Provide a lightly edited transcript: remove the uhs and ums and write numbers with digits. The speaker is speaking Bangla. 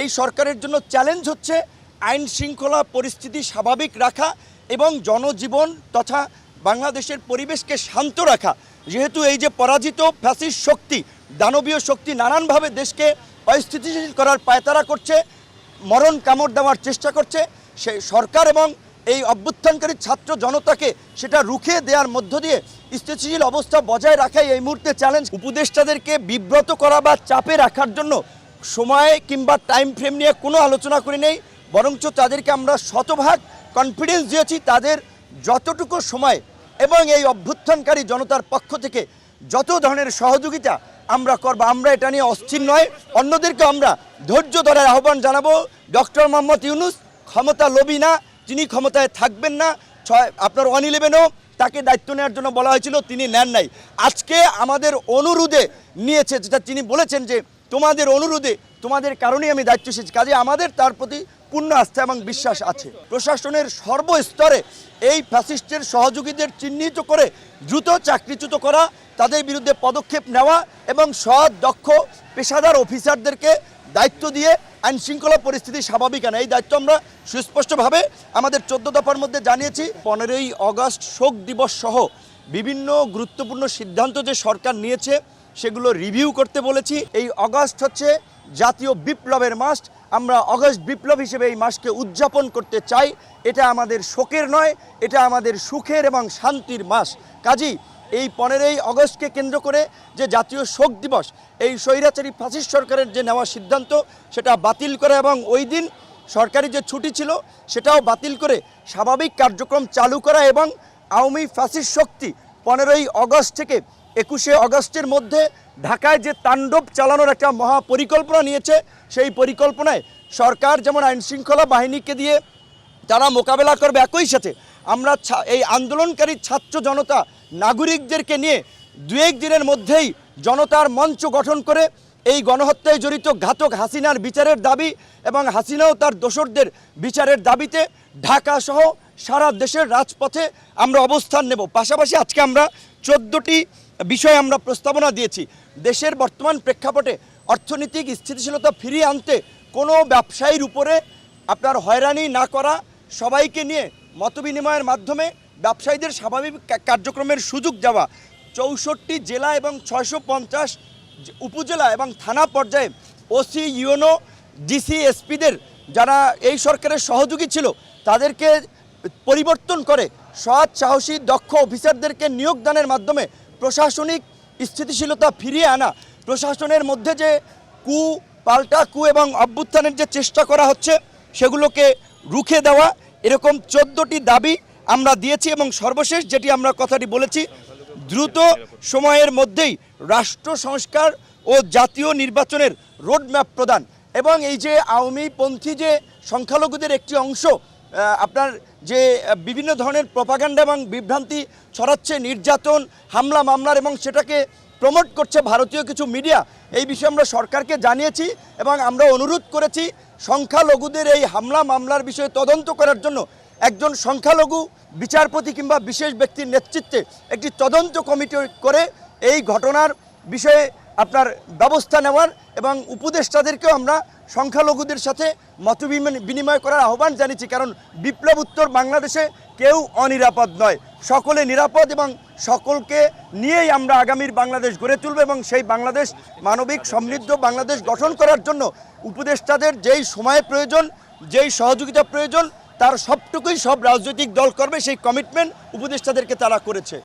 এই সরকারের জন্য চ্যালেঞ্জ হচ্ছে আইন শৃঙ্খলা পরিস্থিতি স্বাভাবিক রাখা এবং জনজীবন তথা বাংলাদেশের পরিবেশকে শান্ত রাখা। যেহেতু এই যে পরাজিত ফ্যাসিস্ট শক্তি, দানবীয় শক্তি নানানভাবে দেশকে অস্থিতিশীল করার পায়তারা করছে, মরণ কামড় দেওয়ার চেষ্টা করছে, সেই সরকার এবং এই অভ্যুত্থানকারী ছাত্র জনতাকে সেটা রুখে দেওয়ার মধ্য দিয়ে স্থিতিশীল অবস্থা বজায় রাখাই এই মুহূর্তে চ্যালেঞ্জ। উপদেষ্টাদেরকে বিব্রত করা বা চাপে রাখার জন্য সময় কিংবা টাইম ফ্রেম নিয়ে কোনো আলোচনা করি নেই, বরঞ্চ তাদেরকে আমরা শতভাগ কনফিডেন্স দিয়েছি তাদের যতটুকু সময় এবং এই অভ্যুত্থানকারী জনতার পক্ষ থেকে যত ধরনের সহযোগিতা আমরা করব, আমরা এটা নিয়ে অস্থির নয়। অন্যদেরকে আমরা ধৈর্য ধরার আহ্বান জানাবো। ডক্টর মোহাম্মদ ইউনূস ক্ষমতা লোভী না, তিনি ক্ষমতায় থাকবেন না। আপনার 111ও তাকে দায়িত্ব নেওয়ার জন্য বলা হয়েছিল, তিনি নেন নাই। আজকে আমাদের অনুরোধে নিয়েছে, যেটা তিনি বলেছেন যে তোমাদের অনুরোধে, তোমাদের কারণেই আমি দায়িত্ব এসেছি। কাজে আমাদের তার প্রতি পূর্ণ আস্থা এবং বিশ্বাস আছে। প্রশাসনের সর্বস্তরে এই ফ্যাসিস্টের সহযোগীদের চিহ্নিত করে দ্রুত চাকরিচ্যুত করা, তাদের বিরুদ্ধে পদক্ষেপ নেওয়া এবং সৎ দক্ষ পেশাদার অফিসারদেরকে দায়িত্ব দিয়ে আইন শৃঙ্খলা পরিস্থিতি স্বাভাবিক আনা, এই দায়িত্ব আমরা সুস্পষ্টভাবে আমাদের 14 দফার মধ্যে জানিয়েছি। 15ই আগস্ট শোক দিবস সহ বিভিন্ন গুরুত্বপূর্ণ সিদ্ধান্ত যে সরকার নিয়েছে সেগুলো রিভিউ করতে বলেছি। এই আগস্ট হচ্ছে জাতীয় বিপ্লবের মাস, আমরা আগস্ট বিপ্লব হিসেবে এই মাসকে উদযাপন করতে চাই। এটা আমাদের শোকের নয়, এটা আমাদের সুখের এবং শান্তির মাস। কাজেই এই 15ই আগস্টকে কেন্দ্র করে যে জাতীয় শোক দিবস, এই স্বৈরাচারী ফ্যাসিস্ট সরকারের যে নেওয়া সিদ্ধান্ত সেটা বাতিল করা এবং ওই দিন সরকারি যে ছুটি ছিল সেটাও বাতিল করে স্বাভাবিক কার্যক্রম চালু করা এবং আওয়ামী ফ্যাসিস্ট শক্তি 15ই আগস্ট থেকে 21শে আগস্টের মধ্যে ঢাকায় যে তাণ্ডব চালানোর একটা মহা পরিকল্পনা নিয়েছে, সেই পরিকল্পনায় সরকার যেমন আইন শৃঙ্খলা বাহিনীকে দিয়ে তারা মোকাবেলা করবে, একই সাথে আমরা এই আন্দোলনকারী ছাত্র জনতা নাগরিকদেরকে নিয়ে 2-1 দিনের মধ্যেই জনতার মঞ্চ গঠন করে এই গণহত্যায় জড়িত ঘাতক হাসিনার বিচারের দাবি এবং হাসিনাও তার দোসরদের বিচারের দাবিতে ঢাকা সহ সারা দেশের রাজপথে আমরা অবস্থান নেব। পাশাপাশি আজকে আমরা 14টি বিষয়ে আমরা প্রস্তাবনা দিয়েছি। দেশের বর্তমান প্রেক্ষাপটে অর্থনৈতিক স্থিতিশীলতা ফিরিয়ে আনতে কোনো ব্যবসায়ীর উপরে আপনার হয়রানি না করা, সবাইকে নিয়ে মতবিনিময়ের মাধ্যমে ব্যবসায়ীদের স্বাভাবিক কার্যক্রমের সুযোগ দেওয়া, 64 জেলা এবং 650 উপজেলা এবং থানা পর্যায়ে ওসি, ইউএনও, ডিসি, এসপিদের যারা এই সরকারের সহযোগী ছিল তাদেরকে পরিবর্তন করে সৎ, সাহসী, দক্ষ অফিসারদেরকে নিয়োগদানের মাধ্যমে প্রশাসনিক স্থিতিশীলতা ফিরিয়ে আনা, প্রশাসনের মধ্যে যে পাল্টা কু এবং অভ্যুত্থানের যে চেষ্টা করা হচ্ছে সেগুলোকে রুখে দেওয়া, এরকম 14টি দাবি আমরা দিয়েছি। এবং সর্বশেষ যেটি আমরা কথাটি বলেছি, দ্রুত সময়ের মধ্যেই রাষ্ট্র সংস্কার ও জাতীয় নির্বাচনের রোডম্যাপ প্রদান এবং এই যে আওয়ামীপন্থী যে সংখ্যালঘুদের একটি অংশ আপনার যে বিভিন্ন ধরনের প্রপাগান্ডা এবং বিভ্রান্তি ছড়াচ্ছে, নির্যাতন, হামলা মামলার এবং সেটাকে প্রমোট করছে ভারতীয় কিছু মিডিয়া, এই বিষয়ে আমরা সরকারকে জানিয়েছি এবং আমরা অনুরোধ করেছি সংখ্যালঘুদের এই হামলা মামলার বিষয়ে তদন্ত করার জন্য একজন সংখ্যালঘু বিচারপতি কিংবা বিশেষ ব্যক্তির নেতৃত্বে একটি তদন্ত কমিটি করে এই ঘটনার বিষয়ে আপনার ব্যবস্থা নেওয়ার এবং উপদেষ্টাদেরকেও আমরা সংখ্যালঘুদের সাথে মত বিনিময় করার আহ্বান জানিয়েছি। কারণ বিপ্লব উত্তর বাংলাদেশে কেউ অনিরাপদ নয়, সকলে নিরাপদ এবং সকলকে নিয়েই আমরা আগামীর বাংলাদেশ গড়ে তুলব এবং সেই বাংলাদেশ মানবিক সমৃদ্ধ বাংলাদেশ গঠন করার জন্য উপদেষ্টাদের যেই সময় প্রয়োজন, যেই সহযোগিতা প্রয়োজন, তার সবটুকুই সব রাজনৈতিক দল করবে, সেই কমিটমেন্ট উপদেষ্টাদেরকে তারা করেছে।